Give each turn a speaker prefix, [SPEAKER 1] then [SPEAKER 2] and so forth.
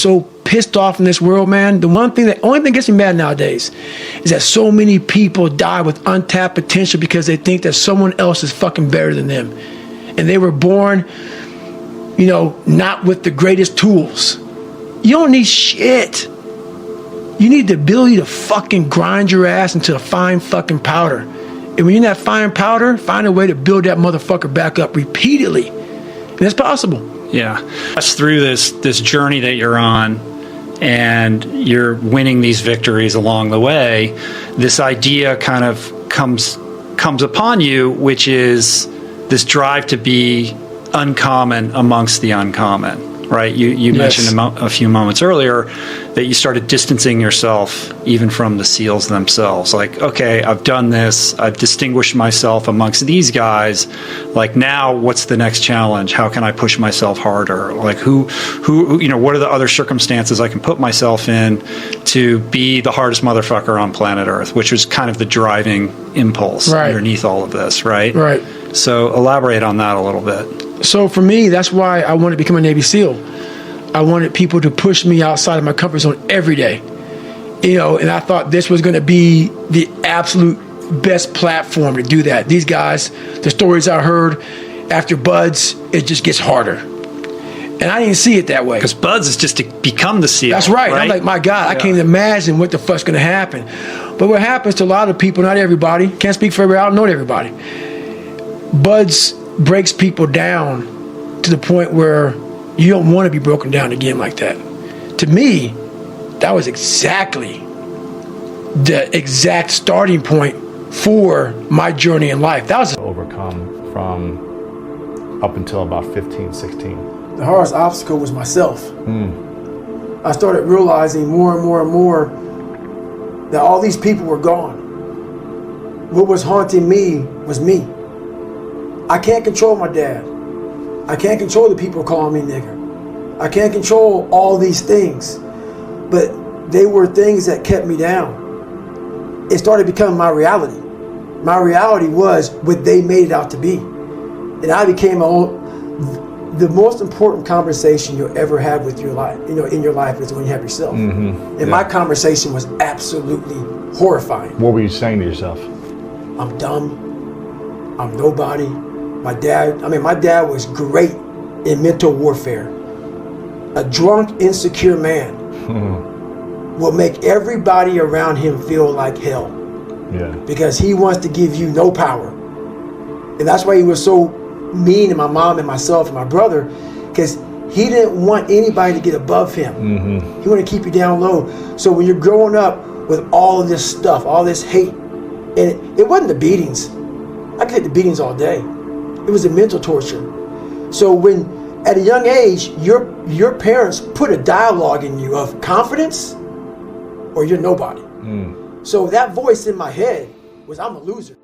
[SPEAKER 1] So pissed off in this world, man. The only thing that gets me mad nowadays is that so many people die with untapped potential because they think that someone else is fucking better than them. And they were born, you know, not with the greatest tools. You don't need shit. You need the ability to fucking grind your ass into a fine fucking powder. And when you're in that fine powder, find a way to build that motherfucker back up repeatedly. And it's possible.
[SPEAKER 2] Yeah. That's through this journey that you're on, and you're winning these victories along the way. This idea kind of comes upon you, which is this drive to be uncommon amongst the uncommon. Right, you
[SPEAKER 1] Yes.
[SPEAKER 2] mentioned a few moments earlier that you started distancing yourself even from the SEALs themselves. Like, okay, I've done this, I've distinguished myself amongst these guys. Like, now, what's the next challenge? How can I push myself harder? Like, who, you know, what are the other circumstances I can put myself in to be the hardest motherfucker on planet Earth? Which was kind of the driving impulse underneath all of this, right?
[SPEAKER 1] Right.
[SPEAKER 2] So elaborate on that a little bit.
[SPEAKER 1] So for me, that's why I wanted to become a Navy SEAL. I wanted people to push me outside of my comfort zone every day. You know, and I thought this was going to be the absolute best platform to do that. These guys, the stories I heard after BUDS, it just gets harder. And I didn't see it that way.
[SPEAKER 2] Because BUDS is just to become the SEAL.
[SPEAKER 1] That's right. I'm like, my God, I can't even imagine what the fuck's going to happen. But what happens to a lot of people, not everybody, can't speak for everybody, I don't know everybody. BUDS breaks people down to the point where you don't want to be broken down again like that. To me, that was exactly the exact starting point for my journey in life. That was
[SPEAKER 3] overcome from up until about 15, 16.
[SPEAKER 1] The hardest obstacle was myself. I started realizing more and more and more that all these people were gone. What was haunting me was me. I can't control my dad. I can't control the people calling me nigger. I can't control all these things. But they were things that kept me down. It started becoming my reality. My reality was what they made it out to be. And I became the most important conversation you'll ever have with your life, you know, in your life is when you have yourself. And my conversation was absolutely horrifying.
[SPEAKER 3] What were you saying to yourself?
[SPEAKER 1] I'm dumb. I'm nobody. My dad was great in mental warfare. A drunk, insecure man will make everybody around him feel like hell.
[SPEAKER 3] Yeah.
[SPEAKER 1] Because he wants to give you no power. And that's why he was so mean to my mom and myself and my brother, because he didn't want anybody to get above him. He wanted to keep you down low. So when you're growing up with all of this stuff, all this hate, and it wasn't the beatings. I could hit the beatings all day. It was the mental torture. So when, at a young age, your parents put a dialogue in you of confidence or you're nobody. So that voice in my head was, I'm a loser.